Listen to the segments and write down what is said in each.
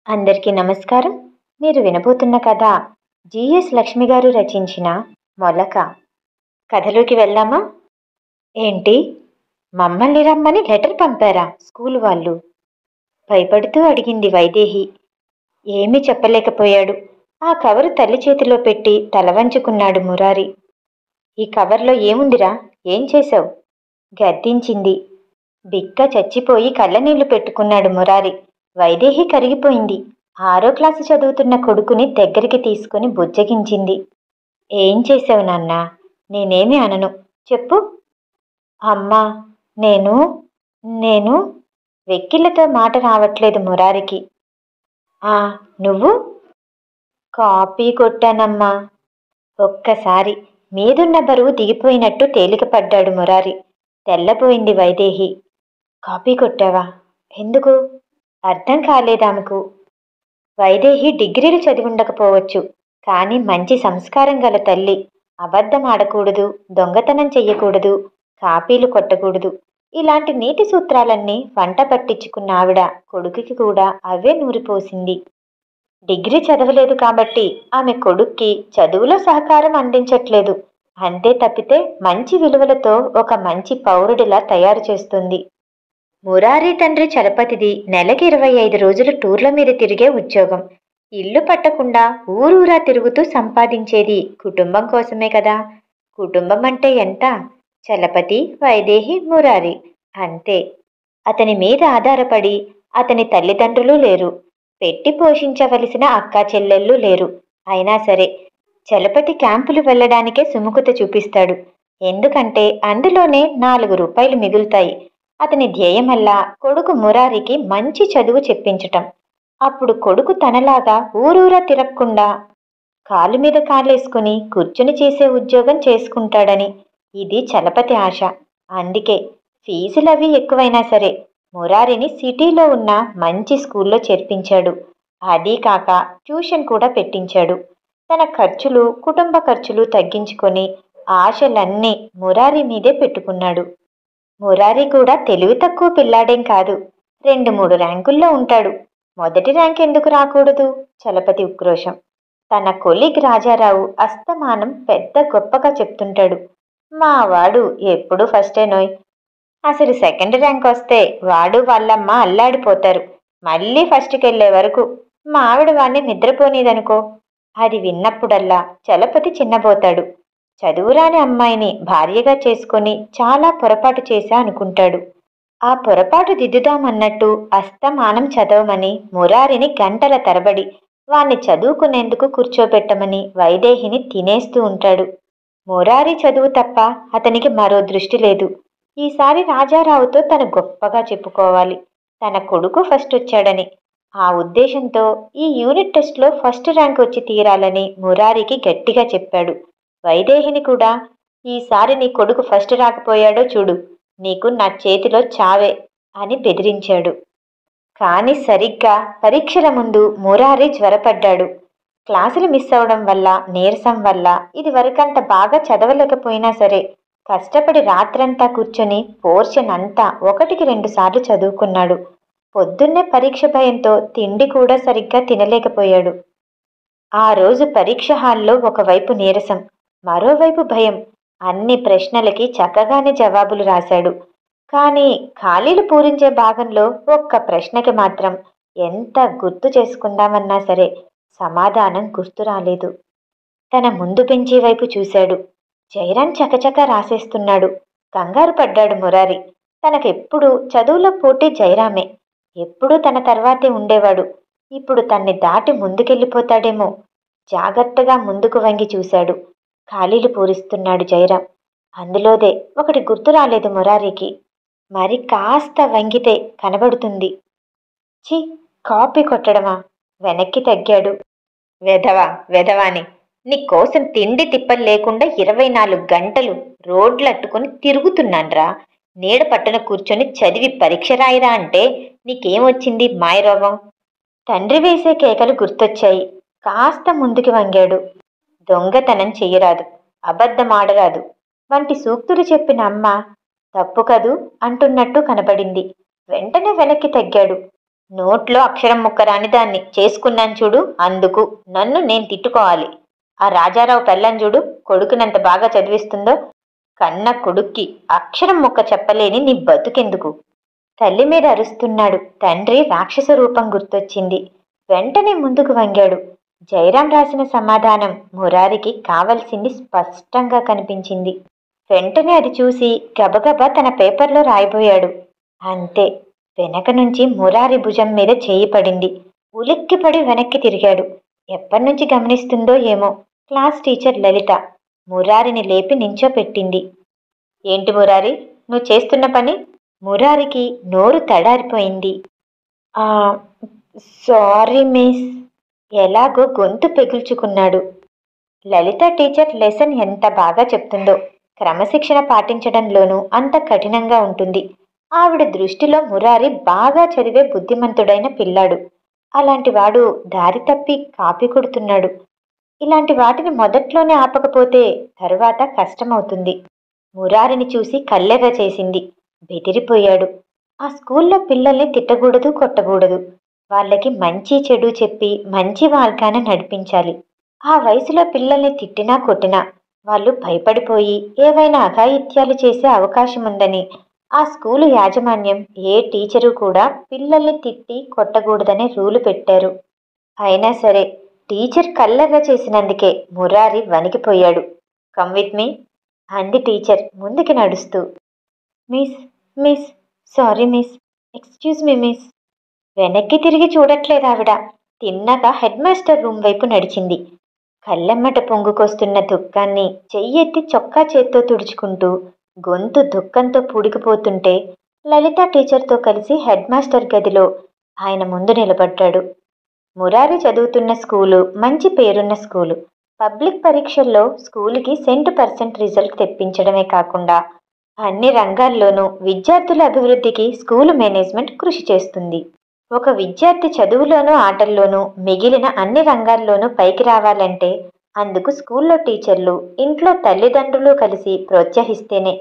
అందరికీ నమస్కారం. మీరు వినబోతున్న కథ జిఎస్ లక్ష్మి గారు రచించిన మొలక. కథలోకి వెళ్దామా? ఏంటి, మమ్మల్ని రమ్మని లెటర్ పంపారా స్కూల్ వాళ్ళు? భయపడుతూ అడిగింది వైదేహి. ఏమీ చెప్పలేకపోయాడు. ఆ కవరు తల్లి చేతిలో పెట్టి తల వంచుకున్నాడు మురారి. ఈ కవర్లో ఏముందిరా? ఏం చేశావు? గద్దించింది. బిక్క చచ్చిపోయి కళ్ళనీళ్లు పెట్టుకున్నాడు మురారి. వైదేహి కరిగిపోయింది. 6వ క్లాసు చదువుతున్న కొడుకుని దగ్గరికి తీసుకుని బుజ్జగించింది. ఏం చేసావు నాన్నా? నేనేమి అనను, చెప్పు. అమ్మా, నేను నేను వెక్కిళ్లతో మాట రావట్లేదు మురారికి. ఆ, నువ్వు? కాపీ కొట్టానమ్మా. ఒక్కసారి మీదున్న బరువు దిగిపోయినట్టు తేలికపడ్డాడు మురారి. తెల్లబోయింది వైదేహి. కాపీ కొట్టావా? ఎందుకు? అర్థం కాలేదామెకు. వైదేహి డిగ్రీలు చదివుండకపోవచ్చు, కానీ మంచి సంస్కారం గల తల్లి. అబద్ధం ఆడకూడదు, దొంగతనం చెయ్యకూడదు, కాపీలు కొట్టకూడదు, ఇలాంటి నీతి సూత్రాలన్నీ వంట పట్టించుకున్న ఆవిడ కొడుకుకి కూడా అవే నూరిపోసింది. డిగ్రీ చదవలేదు కాబట్టి ఆమె కొడుక్కి చదువులో సహకారం అందించట్లేదు. అంతే తప్పితే మంచి విలువలతో ఒక మంచి పౌరుడిలా తయారు చేస్తుంది. మురారి తండ్రి చలపతిది నెలకి 25 రోజులు టూర్ల మీద తిరిగే ఉద్యోగం. ఇల్లు పట్టకుండా ఊరూరా తిరుగుతూ సంపాదించేది కుటుంబం కోసమే కదా. కుటుంబం అంటే ఎంత? చలపతి, వైదేహి, మురారి, అంతే. అతని మీద ఆధారపడి అతని తల్లిదండ్రులు లేరు. పెట్టి పోషించవలసిన అక్కా చెల్లెళ్ళు లేరు. అయినా సరే చలపతి క్యాంపులు వెళ్ళడానికే సుముఖత చూపిస్తాడు. ఎందుకంటే అందులోనే 4 రూపాయలు మిగులుతాయి. అతని ధ్యేయమల్లా కొడుకు మురారికి మంచి చదువు చెప్పించటం. అప్పుడు కొడుకు తనలాగా ఊరూరా తిరగకుండా కాలు మీద కాలేసుకుని కూర్చుని చేసే ఉద్యోగం చేసుకుంటాడని. ఇది చలపతి ఆశ. అందుకే ఫీజులవి ఎక్కువైనా సరే మురారిని సిటీలో ఉన్న మంచి స్కూల్లో చేర్పించాడు. అదీ కాక ట్యూషన్ కూడా పెట్టించాడు. తన ఖర్చులు, కుటుంబ ఖర్చులు తగ్గించుకొని ఆశలన్నీ మురారి మీదే పెట్టుకున్నాడు. మురారి కూడా తెలివి తక్కువ పిల్లాడేం కాదు. 2-3 ర్యాంకుల్లో ఉంటాడు. మొదటి ర్యాంక్ ఎందుకు రాకూడదు? చలపతి ఉక్రోషం. తన కొలీగ్ రాజారావు అస్తమానం పెద్ద గొప్పగా చెప్తుంటాడు. మా వాడు ఎప్పుడూ ఫస్టేనోయ్. అసలు సెకండ్ ర్యాంక్ వస్తే వాడు వాళ్ళమ్మ అల్లాడిపోతారు. మళ్ళీ ఫస్ట్కెళ్లే వరకు మా ఆవిడ వాణ్ణి నిద్రపోనీదనుకో. అది విన్నప్పుడల్లా చలపతి చిన్నబోతాడు. చదువురాని అమ్మాయిని భార్యగా చేసుకొని చాలా పొరపాటు చేశా అనుకుంటాడు. ఆ పొరపాటు దిద్దుదామన్నట్టు అస్తమానం చదవమని మురారిని గంటల తరబడి వాణ్ణి చదువుకునేందుకు కూర్చోబెట్టమని వైదేహిని తినేస్తూ ఉంటాడు. మురారి చదువు తప్ప అతనికి మరో దృష్టి లేదు. ఈసారి రాజారావుతో తను గొప్పగా చెప్పుకోవాలి. తన కొడుకు ఫస్ట్ వచ్చాడని. ఆ ఉద్దేశంతో ఈ యూనిట్ టెస్ట్లో ఫస్ట్ ర్యాంక్ వచ్చి తీరాలని మురారికి గట్టిగా చెప్పాడు. వైదేహిని కూడా, ఈసారి నీ కొడుకు ఫస్ట్ రాకపోయాడో చూడు, నీకు నా చేతిలో చావే అని బెదిరించాడు. కాని సరిగ్గా పరీక్షల ముందు మురారి జ్వరపడ్డాడు. క్లాసులు మిస్ అవడం వల్ల, నీరసం వల్ల ఇది వరకంత బాగా చదవలేకపోయినా సరే కష్టపడి రాత్రంతా కూర్చొని పోర్షన్ అంతా 1-2 సార్లు చదువుకున్నాడు. పొద్దున్నే పరీక్ష భయంతో తిండి కూడా సరిగ్గా తినలేకపోయాడు. ఆ రోజు పరీక్ష హాల్లో ఒకవైపు నీరసం, మరోవైపు భయం. అన్ని ప్రశ్నలకి చక్కగానే జవాబులు రాశాడు. కానీ ఖాళీలు పూరించే భాగంలో ఒక్క ప్రశ్నకి మాత్రం ఎంత గుర్తు చేసుకుందామన్నా సరే సమాధానం గుర్తు రాలేదు. తన ముందు బెంచీ వైపు చూశాడు. జైరాన్ చకచక రాసేస్తున్నాడు. కంగారు పడ్డాడు మురారి. తనకెప్పుడు చదువులో పోటీ జైరామే. ఎప్పుడూ తన తర్వాతే ఉండేవాడు. ఇప్పుడు తన్ని దాటి ముందుకెళ్ళిపోతాడేమో. జాగ్రత్తగా ముందుకు వంగి చూశాడు. ఖాళీలు పూరిస్తున్నాడు జైరాం. అందులోదే ఒకటి గుర్తు రాలేదు మురారికి. మరి కాస్త వంగితే కనబడుతుంది. ఛీ, కాపీ కొట్టడమా? వెనక్కి తగ్గాడు. వెధవా వెధవాని, నీకోసం తిండి తిప్పలు లేకుండా 24 గంటలు రోడ్లట్టుకుని తిరుగుతున్నాన్రా. నీడ పట్టున కూర్చొని చదివి పరీక్ష రాయిరా అంటే నీకేమొచ్చింది మాయరోగం? తండ్రి వేసే కేకలు గుర్తొచ్చాయి. కాస్త ముందుకి వంగాడు. దొంగతనం చెయ్యరాదు, అబద్ధమాడరాదు వంటి సూక్తులు చెప్పిన అమ్మ తప్పు కదూ అంటున్నట్టు కనబడింది. వెంటనే వెనక్కి తగ్గాడు. నోట్లో అక్షరం ముక్క రాని దాన్ని చేసుకున్నాను చూడు, అందుకు నన్ను నేను తిట్టుకోవాలి. ఆ రాజారావు పెళ్ళం చూడు, కొడుకునంత బాగా చదివిస్తుందో. కన్న కొడుక్కి అక్షరం ముక్క చెప్పలేని నీ బతుకెందుకు? తల్లి మీద అరుస్తున్నాడు. తండ్రి రాక్షస రూపం గుర్తొచ్చింది. వెంటనే ముందుకు వంగాడు. జయరాం రాసిన సమాధానం మురారికి కావలసింది స్పష్టంగా కనిపించింది. వెంటనే అది చూసి గబగబా తన పేపర్లో రాయబోయాడు. అంతే, వెనక నుంచి మురారి భుజం మీద చేయి పడింది. ఉలిక్కిపడి వెనక్కి తిరిగాడు. ఎప్పటినుంచి గమనిస్తుందో ఏమో, క్లాస్ టీచర్ లలిత మురారిని లేపి నించోపెట్టింది. ఏంటి మురారి, నువ్వు చేస్తున్న పని? మురారికి నోరు తడారిపోయింది. "ఆ, సారీ మిస్." ఎలాగో గొంతు పెగుల్చుకున్నాడు. లలిత టీచర్ లెసన్ ఎంత బాగా చెప్తుందో, క్రమశిక్షణ పాటించడంలోనూ అంత కఠినంగా ఉంటుంది. ఆవిడ దృష్టిలో మురారి బాగా చదివే బుద్ధిమంతుడైన పిల్లాడు. అలాంటి వాడు దారి తప్పి కాపీ కొడుతున్నాడు. ఇలాంటి వాటిని మొదట్లోనే ఆపకపోతే తరువాత కష్టమవుతుంది. మురారిని చూసి కల్లెర్ర చేసింది. బెదిరిపోయాడు. ఆ స్కూల్లో పిల్లల్ని తిట్టకూడదు, కొట్టకూడదు. వాళ్ళకి మంచి చెడు చెప్పి మంచి మార్గాన నడిపించాలి. ఆ వయసులో పిల్లల్ని తిట్టినా కొట్టినా వాళ్ళు భయపడిపోయి ఏవైనా అఘాయిత్యాలు చేసే అవకాశం ఉందని ఆ స్కూలు యాజమాన్యం ఏ టీచరు కూడా పిల్లల్ని తిట్టి కొట్టకూడదనే రూలు పెట్టారు. అయినా సరే teacher కల్లెర్ర చేసినందుకే Murari వణికిపోయాడు. "Come with me" అంది టీచర్ ముందుకి నడుస్తూ. "Miss, miss, sorry miss, excuse me miss." వెనక్కి తిరిగి చూడట్లేదావిడ. తిన్నాక హెడ్ మాస్టర్ రూమ్ వైపు నడిచింది. కళ్ళెమ్మట పొంగుకొస్తున్న దుఃఖాన్ని చెయ్యెత్తి చొక్కా చేత్తో తుడుచుకుంటూ గొంతు దుఃఖంతో పూడికిపోతుంటే లలిత టీచర్తో కలిసి హెడ్ మాస్టర్ గదిలో ఆయన ముందు నిలబడ్డాడు. మురారి చదువుతున్న స్కూలు మంచి పేరున్న స్కూలు. పబ్లిక్ పరీక్షల్లో స్కూలుకి 100% రిజల్ట్ తెప్పించడమే కాకుండా అన్ని రంగాల్లోనూ విద్యార్థుల అభివృద్ధికి స్కూలు మేనేజ్మెంట్ కృషి చేస్తుంది. ఒక విద్యార్థి చదువులోనూ ఆటల్లోనూ మిగిలిన అన్ని రంగాల్లోనూ పైకి రావాలంటే అందుకు స్కూల్లో టీచర్లు, ఇంట్లో తల్లిదండ్రులు కలిసి ప్రోత్సహిస్తేనే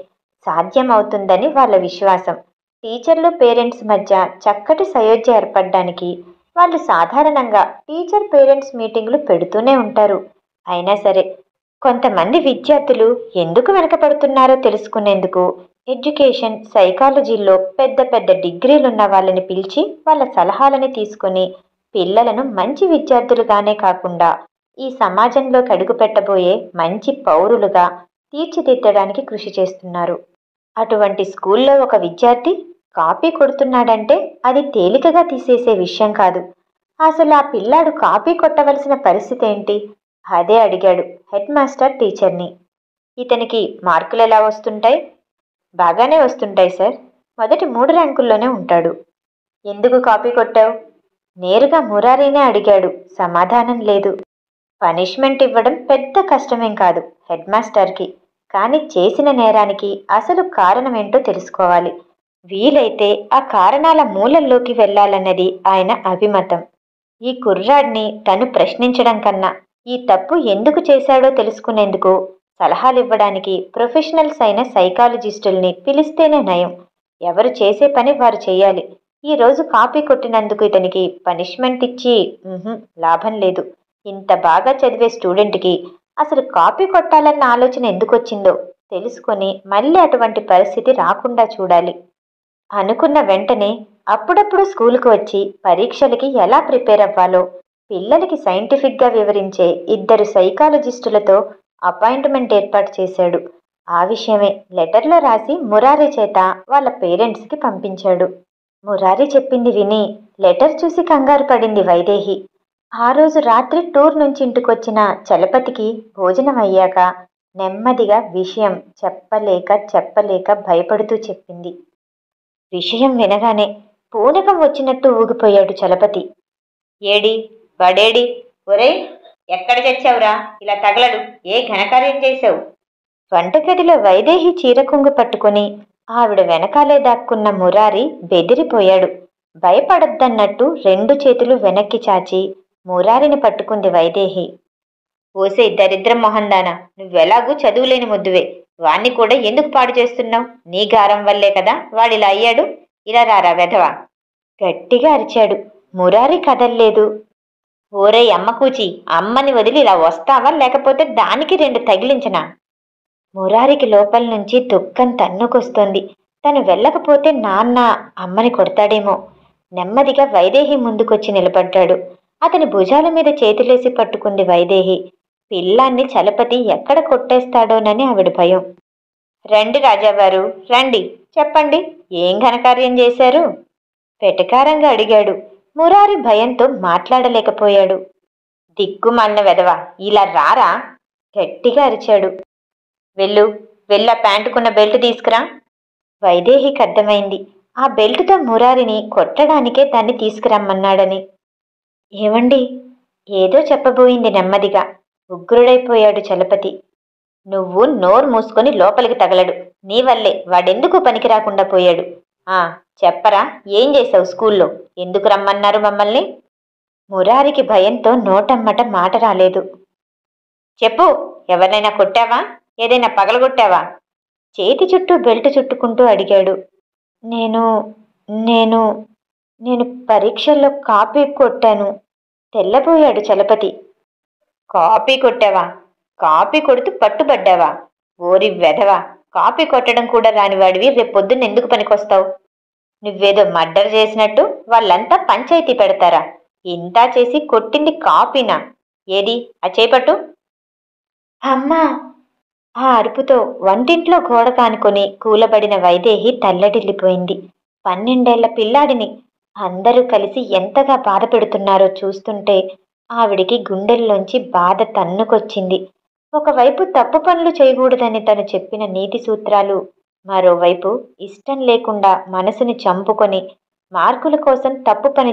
సాధ్యమవుతుందని వాళ్ళ విశ్వాసం. టీచర్లు పేరెంట్స్ మధ్య చక్కటి సయోధ్య ఏర్పడడానికి వాళ్ళు సాధారణంగా టీచర్ పేరెంట్స్ మీటింగులు పెడుతూనే ఉంటారు. అయినా సరే కొంతమంది విద్యార్థులు ఎందుకు వెనకపడుతున్నారో తెలుసుకునేందుకు ఎడ్యుకేషన్, సైకాలజీలో పెద్ద పెద్ద డిగ్రీలున్న వాళ్ళని పిలిచి వాళ్ళ సలహాలని తీసుకొని పిల్లలను మంచి విద్యార్థులుగానే కాకుండా ఈ సమాజంలోకి అడుగు పెట్టబోయే మంచి పౌరులుగా తీర్చిదిద్దడానికి కృషి చేస్తున్నారు. అటువంటి స్కూల్లో ఒక విద్యార్థి కాపీ కొడుతున్నాడంటే అది తేలికగా తీసేసే విషయం కాదు. అసలు ఆ పిల్లాడు కాపీ కొట్టవలసిన పరిస్థితి ఏంటి? అదే అడిగాడు హెడ్ మాస్టర్ టీచర్ని. "ఇతనికి మార్కులు ఎలా వస్తుంటాయి?" "బాగానే వస్తుంటాయి సార్. మొదటి 3 ర్యాంకుల్లోనే ఉంటాడు." "ఎందుకు కాపీ కొట్టావు?" నేరుగా మురారీనే అడిగాడు. సమాధానం లేదు. పనిష్మెంట్ ఇవ్వడం పెద్ద కష్టమేం కాదు హెడ్ మాస్టర్కి. కానీ చేసిన నేరానికి అసలు కారణమేంటో తెలుసుకోవాలి. వీలైతే ఆ కారణాల మూలంలోకి వెళ్లాలన్నది ఆయన అభిమతం. ఈ కుర్రాడిని తను ప్రశ్నించడం కన్నా ఈ తప్పు ఎందుకు చేశాడో తెలుసుకునేందుకు సలహాలివ్వడానికి ప్రొఫెషనల్స్ అయిన సైకాలజిస్టుల్ని పిలిస్తేనే నయం. ఎవరు చేసే పని వారు చేయాలి. ఈరోజు కాపీ కొట్టినందుకు ఇతనికి పనిష్మెంట్ ఇచ్చి లాభం లేదు. ఇంత బాగా చదివే స్టూడెంట్కి అసలు కాపీ కొట్టాలన్న ఆలోచన ఎందుకు వచ్చిందో తెలుసుకొని మళ్ళీ అటువంటి పరిస్థితి రాకుండా చూడాలి. అనుకున్న వెంటనే అప్పుడప్పుడు స్కూలుకు వచ్చి పరీక్షలకి ఎలా ప్రిపేర్ అవ్వాలో పిల్లలకి సైంటిఫిక్గా వివరించే 2 సైకాలజిస్టులతో అపాయింట్మెంట్ ఏర్పాటు చేశాడు. ఆ విషయమే లెటర్లో రాసి మురారి చేత వాళ్ళ పేరెంట్స్కి పంపించాడు. మురారి చెప్పింది విని లెటర్ చూసి కంగారు పడింది వైదేహి. ఆ రోజు రాత్రి టూర్ నుంచి ఇంటికొచ్చిన చలపతికి భోజనం అయ్యాక నెమ్మదిగా విషయం చెప్పలేక భయపడుతూ చెప్పింది. విషయం వినగానే పూనకం వచ్చినట్టు ఊగిపోయాడు చలపతి. "ఏడి వాడేడి? ఒరే, ఎక్కడ చచ్చావురా? ఇలా తగలడు. ఏ ఘనకార్యం చేశావు?" వంటగదిలో వైదేహి చీరకొంగు పట్టుకుని ఆవిడ వెనకాలే దాక్కున్న మురారి బెదిరిపోయాడు. భయపడద్దన్నట్టు 2 చేతులు వెనక్కి చాచి మురారిని పట్టుకుంది వైదేహి. "ఓసే దరిద్రం మొహందానా, నువ్వెలాగూ చదువులేని ముద్దువే. వాణ్ణి కూడా ఎందుకు పాడు చేస్తున్నావు? నీ గారం వల్లే కదా వాడిలా అయ్యాడు. ఇలా రారా వెధవా." గట్టిగా అరిచాడు. మురారి కదల్లేదు. ఓరే అమ్మకూచి, అమ్మని వదిలి ఇలా వస్తావా, లేకపోతే దానికి 2 తగిలించనా? మురారికి లోపల నుంచి దుఃఖం తన్నుకొస్తోంది. తను వెళ్ళకపోతే నాన్న అమ్మని కొడతాడేమో. నెమ్మదిగా వైదేహి ముందుకొచ్చి నిలబడ్డాడు. అతని భుజాల మీద చేతులేసి పట్టుకుంది వైదేహి. పిల్లాన్ని చలపతి ఎక్కడ కొట్టేస్తాడోనని ఆవిడ భయం. రండి రాజావారు, రండి, చెప్పండి, ఏం ఘనకార్యం చేశారు? వెటకారంగా అడిగాడు. మురారి భయంతో మాట్లాడలేకపోయాడు. దిక్కుమాలిన వెధవ, ఇలా రారా, గట్టిగా అరిచాడు. వెళ్ళు, వెళ్ళా ప్యాంటుకున్న బెల్ట్ తీసుకురా. వైదేహికి అర్థమైంది ఆ బెల్టుతో మురారిని కొట్టడానికే దాన్ని తీసుకురమ్మన్నాడని. ఏమండి, ఏదో చెప్పబోయింది నెమ్మదిగా. ఉగ్రుడైపోయాడు చలపతి. నువ్వు నోరు మూసుకొని లోపలికి తగలడు. నీ వల్లే వాడెందుకు పనికి రాకుండా పోయాడు. చెప్పరా, ఏం చేశావు స్కూల్లో? ఎందుకు రమ్మన్నారు మమ్మల్ని? మురారికి భయంతో నోటమ్మట మాట రాలేదు. చెప్పు, ఎవరినైనా కొట్టావా? ఏదైనా పగలగొట్టావా? చేతి చుట్టూ బెల్ట్ చుట్టుకుంటూ అడిగాడు. నేను నేను నేను పరీక్షల్లో కాపీ కొట్టాను, తెల్లబోయాడు చలపతి. కాపీ కొట్టావా? కాపీ కొడుతూ పట్టుబడ్డావా? ఓరి వెధవా, కాపీ కొట్టడం కూడా రానివాడివి రేపొద్దున్న ఎందుకు పనికొస్తావు? నువ్వేదో మర్డర్ చేసినట్టు వాళ్ళంతా పంచాయతీ పెడతారా? ఇంతా చేసి కొట్టింది కాపీనా? ఏది ఆ చేపట్టు. అమ్మా! ఆ అరుపుతో వంటింట్లో గోడ కానుకొని కూలబడిన వైదేహి తల్లడిల్లిపోయింది. 12 ఏళ్ల పిల్లాడిని అందరూ కలిసి ఎంతగా బాధ పెడుతున్నారో చూస్తుంటే ఆవిడికి గుండెల్లోంచి బాధ తన్నుకొచ్చింది. ఒకవైపు తప్పు పనులు చేయకూడదని తను చెప్పిన నీతి సూత్రాలు, మరోవైపు ఇష్టం లేకుండా మనసుని చంపుకొని మార్కుల కోసం తప్పు పని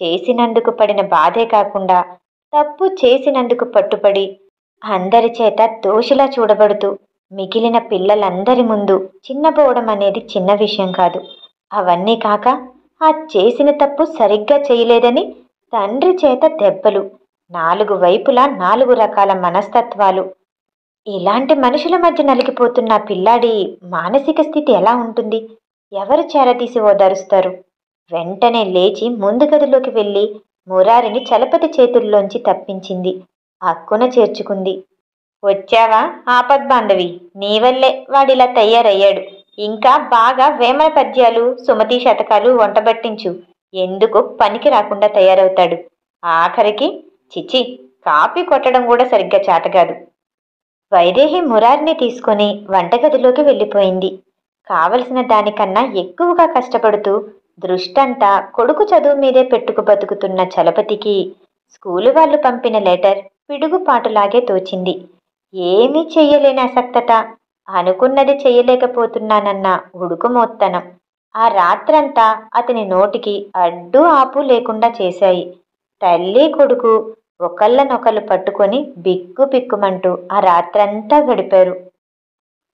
చేసినందుకు పడిన బాధే కాకుండా తప్పు చేసినందుకు పట్టుపడి అందరి చేత దోషిలా చూడబడుతూ మిగిలిన పిల్లలందరి ముందు చిన్నపోవడం అనేది చిన్న విషయం కాదు. అవన్నీ కాక ఆ చేసిన తప్పు సరిగ్గా చేయలేదని తండ్రి చేత దెబ్బలు, 4 వైపులా 4 రకాల మనస్తత్వాలు. ఇలాంటి మనుషుల మధ్య నలిగిపోతున్న పిల్లాడి మానసిక స్థితి ఎలా ఉంటుంది? ఎవరు చేరదీసి ఓదారుస్తారు? వెంటనే లేచి ముందు గదిలోకి వెళ్ళి మురారిని చలపతి చేతుల్లోంచి తప్పించింది. హక్కున చేర్చుకుంది. వచ్చావా ఆపద్బాంధవి, నీవల్లే వాడిలా తయారయ్యాడు. ఇంకా బాగా వేమన పద్యాలు, సుమతి శతకాలు వంటబట్టించు. ఎందుకు పనికి రాకుండా తయారవుతాడు. ఆఖరికి చిచి, కాపీ కొట్టడం కూడా సరిగ్గా చేతకాదు. వైదేహి మురారిని తీసుకొని వంటగదిలోకి వెళ్ళిపోయింది. కావలసిన దానికన్నా ఎక్కువగా కష్టపడుతూ దృష్టంతా కొడుకు చదువు మీదే పెట్టుకు బతుకుతున్న చలపతికి స్కూలు వాళ్ళు పంపిన లెటర్ పిడుగుపాటులాగే తోచింది. ఏమీ చెయ్యలేని అసక్తత, అనుకున్నది చెయ్యలేకపోతున్నానన్న ఉడుకుమోత్తనం ఆ రాత్రంతా అతని నోటికి అడ్డు ఆపు లేకుండా చేశాయి. తల్లి కొడుకు ఒకళ్ళనొకళ్ళు పట్టుకొని బిక్కు బిక్కుమంటూ ఆ రాత్రంతా గడిపారు.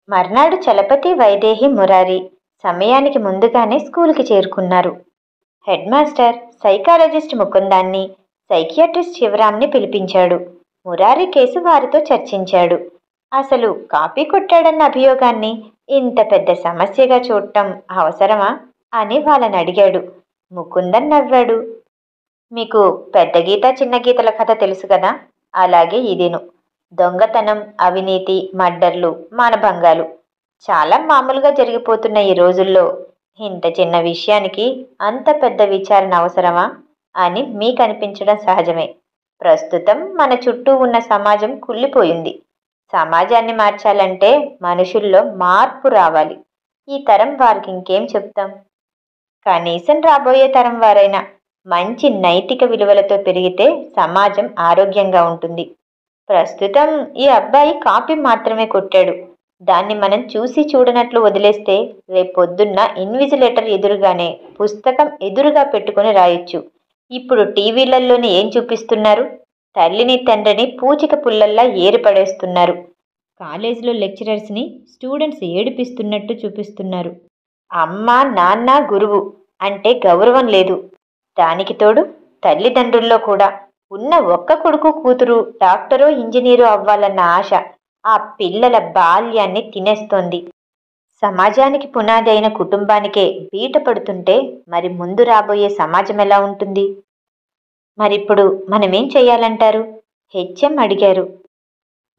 మర్నాడు చలపతి, వైదేహి, మురారి సమయానికి ముందుగానే స్కూలుకి చేరుకున్నారు. హెడ్ మాస్టర్ సైకాలజిస్ట్ ముకుందాన్ని, సైకియాట్రిస్ట్ శివరాంని పిలిపించాడు. మురారి కేసు వారితో చర్చించాడు. అసలు కాపీ కొట్టాడన్న అభియోగాన్ని ఇంత పెద్ద సమస్యగా చూడటం అవసరమా అని వాళ్ళని అడిగాడు. ముకుందన్ నవ్వాడు. మీకు పెద్ద గీత చిన్న గీతల కథ తెలుసు కదా, అలాగే ఇదేను. దొంగతనం, అవినీతి, మర్డర్లు, మానభంగాలు చాలా మామూలుగా జరిగిపోతున్న ఈ రోజుల్లో ఇంత చిన్న విషయానికి అంత పెద్ద విచారణ అవసరమా అని మీకు అనిపించడం సహజమే. ప్రస్తుతం మన చుట్టూ ఉన్న సమాజం కుళ్ళిపోయింది. సమాజాన్ని మార్చాలంటే మనుషుల్లో మార్పు రావాలి. ఈ తరం వారికి ఇంకేం చెప్తాం? కనీసం రాబోయే తరం వారైనా మంచి నైతిక విలువలతో పెరిగితే సమాజం ఆరోగ్యంగా ఉంటుంది. ప్రస్తుతం ఈ అబ్బాయి కాపీ మాత్రమే కొట్టాడు. దాన్ని మనం చూసి చూడనట్లు వదిలేస్తే రేపొద్దున్న ఇన్విజిలేటర్ ఎదురుగానే పుస్తకం ఎదురుగా పెట్టుకుని రాయొచ్చు. ఇప్పుడు టీవీలలోనే ఏం చూపిస్తున్నారు? తల్లిని తండ్రిని పూచిక పుల్లల్లా ఏరిపడేస్తున్నారు. కాలేజీలో లెక్చరర్స్ని స్టూడెంట్స్ ఏడిపిస్తున్నట్టు చూపిస్తున్నారు. అమ్మ, నాన్న, గురువు అంటే గౌరవం లేదు. దానికి తోడు తల్లిదండ్రుల్లో కూడా ఉన్న ఒక్క కొడుకు కూతురు డాక్టరో ఇంజనీరో అవ్వాలన్న ఆశ ఆ పిల్లల బాల్యాన్ని తినేస్తోంది. సమాజానికి పునాది అయిన కుటుంబానికే బీట పడుతుంటే మరి ముందు రాబోయే సమాజం ఎలా ఉంటుంది? మరిప్పుడు మనమేం చెయ్యాలంటారు? హెచ్ఎం అడిగారు.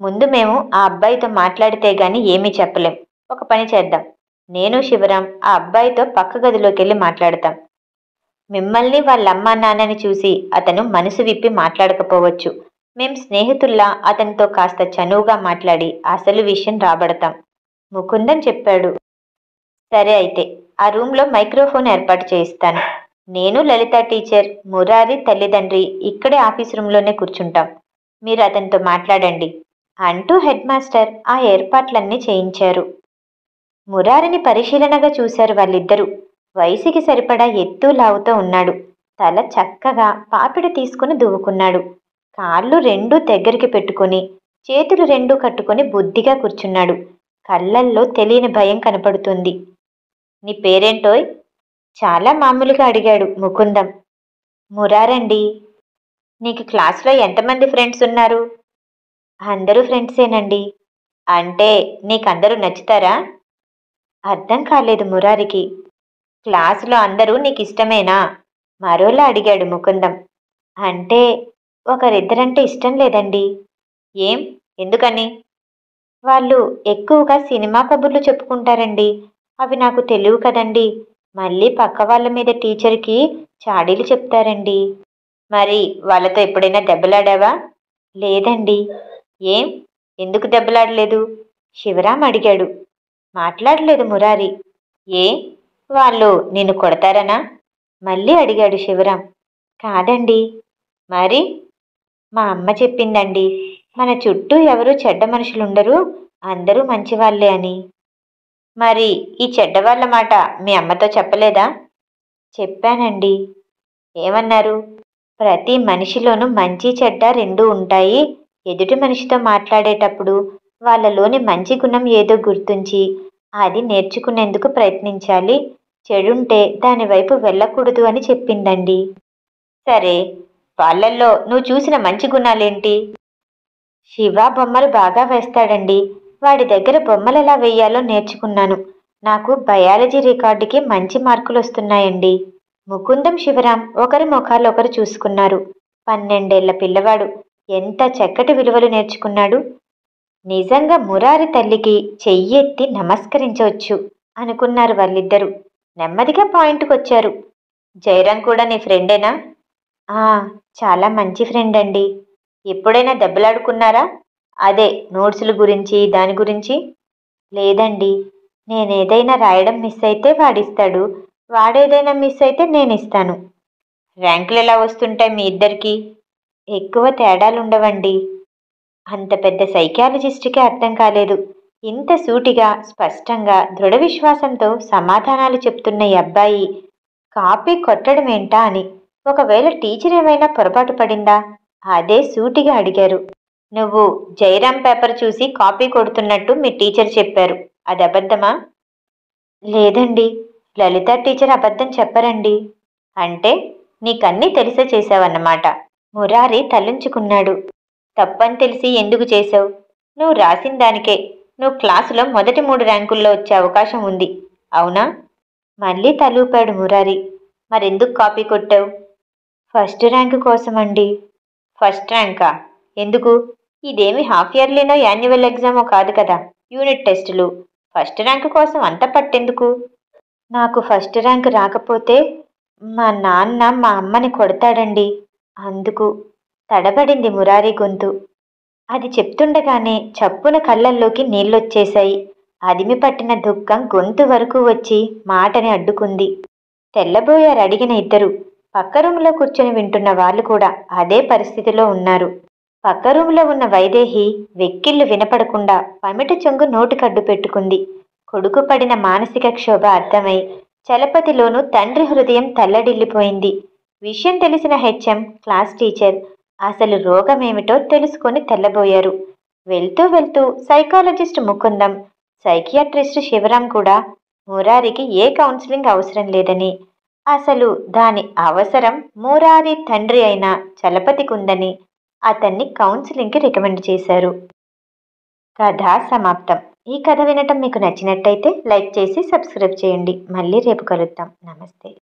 ముందు మేము ఆ అబ్బాయితో మాట్లాడితే గాని ఏమీ చెప్పలేం. ఒక పని చేద్దాం. నేను శివరాం ఆ అబ్బాయితో పక్క గదిలోకెళ్ళి మాట్లాడతాం. మిమ్మల్ని వాళ్ళమ్మా నాన్నని చూసి అతను మనసు విప్పి మాట్లాడకపోవచ్చు. మేం స్నేహితుల్లా అతనితో కాస్త చనువుగా మాట్లాడి అసలు విషయం రాబడతాం. ముకుందం చెప్పాడు. సరే అయితే ఆ రూంలో మైక్రోఫోన్ ఏర్పాటు చేయిస్తాను. నేను లలిత టీచర్, మురారి తల్లిదండ్రి ఇక్కడే ఆఫీస్ రూంలోనే కూర్చుంటాం. మీరు అతనితో మాట్లాడండి అంటూ హెడ్ మాస్టర్ ఆ ఏర్పాట్లన్నీ చేయించారు. మురారిని పరిశీలనగా చూశారు వాళ్ళిద్దరూ. వయసుకి సరిపడా ఎత్తు లావుతో ఉన్నాడు. తల చక్కగా పాపిడి తీసుకుని దువ్వుకున్నాడు. కాళ్ళు రెండూ దగ్గరికి పెట్టుకుని చేతులు రెండూ కట్టుకుని బుద్ధిగా కూర్చున్నాడు. కళ్ళల్లో తెలియని భయం కనపడుతుంది. నీ పేరేంటోయ్? చాలా మామూలుగా అడిగాడు ముకుందం. మురారండి. నీకు క్లాస్లో ఎంతమంది ఫ్రెండ్స్ ఉన్నారు? అందరూ ఫ్రెండ్సేనండి. అంటే నీకందరూ నచ్చుతారా? అర్థం కాలేదు మురారికి. క్లాసులో అందరూ నీకిష్టమేనా? మరోలా అడిగాడు ముకుందం. అంటే ఒకరిద్దరంటే ఇష్టం లేదండి. ఏం? ఎందుకని? వాళ్ళు ఎక్కువగా సినిమా కబుర్లు చెప్పుకుంటారండి. అవి నాకు తెలియవు కదండి. మళ్ళీ పక్క వాళ్ళ మీద టీచర్కి చాడీలు చెప్తారండి. మరి వాళ్ళతో ఎప్పుడైనా దెబ్బలాడావా? లేదండి. ఏం? ఎందుకు దెబ్బలాడలేదు? శివరాం అడిగాడు. మాట్లాడలేదు మురారి. ఏ? వాళ్ళు నిన్ను కొడతారనా? మళ్ళీ అడిగాడు శివరాం. కాదండి. మరి? మా అమ్మ చెప్పిందండి. మన చుట్టూ ఎవరూ చెడ్డ మనుషులుండరు, అందరూ మంచివాళ్లే అని. మరి ఈ చెడ్డవాళ్ల మాట మీ అమ్మతో చెప్పలేదా? చెప్పానండి. ఏమన్నారు? ప్రతి మనిషిలోనూ మంచి చెడ్డ రెండూ ఉంటాయి. ఎదుటి మనిషితో మాట్లాడేటప్పుడు వాళ్ళలోని మంచి గుణం ఏదో గుర్తుంచి అది నేర్చుకునేందుకు ప్రయత్నించాలి. చెడుంటే దానివైపు వెళ్ళకూడదు అని చెప్పిందండి. సరే, వాళ్ళల్లో నువ్వు చూసిన మంచి గుణాలేంటి? శివ బొమ్మలు బాగా వేస్తాడండి. వాడి దగ్గర బొమ్మలెలా వేయాలో నేర్చుకున్నాను. నాకు బయాలజీ రికార్డుకి మంచి మార్కులు వస్తున్నాయండి. ముకుందం శివరాం ఒకరి ముఖాలు ఒకరు చూసుకున్నారు. 12 ఏళ్ల పిల్లవాడు ఎంత చక్కటి విలువలు నేర్చుకున్నాడు. నిజంగా మురారి తల్లికి చెయ్యెత్తి నమస్కరించవచ్చు అనుకున్నారు వాళ్ళిద్దరూ. నెమ్మదిగా పాయింట్కొచ్చారు. జయరాం కూడా నీ ఫ్రెండేనా? చాలా మంచి ఫ్రెండ్ అండి. ఎప్పుడైనా దెబ్బలాడుకున్నారా? అదే నోట్సుల గురించి దాని గురించి? లేదండి. నేనేదైనా రాయడం మిస్ అయితే వాడిస్తాడు, వాడేదైనా మిస్ అయితే నేనిస్తాను. ర్యాంకులు ఎలా వస్తుంటాయి మీ ఇద్దరికి? ఎక్కువ తేడాలుండవండి. అంత పెద్ద సైకాలజిస్ట్కే అర్థం కాలేదు. ఇంత సూటిగా స్పష్టంగా దృఢ విశ్వాసంతో సమాధానాలు చెప్తున్న ఈ అబ్బాయి కాపీ కొట్టడమేంటా అని. ఒకవేళ టీచర్ ఏమైనా పొరపాటు పడిందా? అదే సూటిగా అడిగారు. నువ్వు జైరాం పేపర్ చూసి కాపీ కొడుతున్నట్టు మీ టీచర్ చెప్పారు. అది అబద్ధమా? లేదండి. లలిత టీచర్ అబద్ధం చెప్పరండి. అంటే నీకన్నీ తెలిసే చేశావన్నమాట. మురారి తలంచుకున్నాడు. తప్పని తెలిసి ఎందుకు చేశావు? నువ్వు రాసిన దానికే. నువ్వు క్లాసులో మొదటి 3 ర్యాంకుల్లో వచ్చే అవకాశం ఉంది. అవునా? మళ్ళీ తలూపాడు మురారి. మరెందుకు కాపీ కొట్టావు? ఫస్ట్ ర్యాంకు కోసమండి. ఫస్ట్ ర్యాంకా? ఎందుకు? ఇదేమి హాఫ్ ఇయర్లీనో యాన్యువల్ ఎగ్జామో కాదు కదా, యూనిట్ టెస్టులు. ఫస్ట్ ర్యాంకు కోసం అంత పట్టెందుకు? నాకు ఫస్ట్ ర్యాంకు రాకపోతే మా నాన్న మా అమ్మని కొడతాడండి. అందుకు. తడబడింది మురారి గొంతు. అది చెప్తుండగానే చప్పున కళ్ళల్లోకి నీళ్ళొచ్చేశాయి. అదిమి పట్టిన దుఃఖం గొంతు వరకు వచ్చి మాటని అడ్డుకుంది. తెల్లబోయారు అడిగిన ఇద్దరు. పక్క రూములో కూర్చొని వింటున్న వాళ్ళు కూడా అదే పరిస్థితిలో ఉన్నారు. పక్క రూములో ఉన్న వైదేహి వెక్కిళ్ళు వినపడకుండా పమిట చెంగు నోటికడ్డు పెట్టుకుంది. కొడుకు పడిన మానసిక క్షోభ అర్థమై చలపతిలోనూ తండ్రి హృదయం తల్లడిల్లిపోయింది. విషయం తెలిసిన హెచ్ఎం, క్లాస్ టీచర్ అసలు రోగమేమిటో తెలుసుకొని తెల్లబోయారు. వెళ్తూ వెళ్తూ సైకాలజిస్ట్ ముకుందం, సైకియాట్రిస్ట్ శివరాం కూడా మురారికి ఏ కౌన్సిలింగ్ అవసరం లేదని, అసలు దాని అవసరం మురారి తండ్రి అయిన చలపతికుందని అతన్ని కౌన్సిలింగ్కి రికమెండ్ చేశారు. కథ సమాప్తం. ఈ కథ వినటం మీకు నచ్చినట్టయితే లైక్ చేసి సబ్స్క్రైబ్ చేయండి. మళ్ళీ రేపు కలుద్దాం. నమస్తే.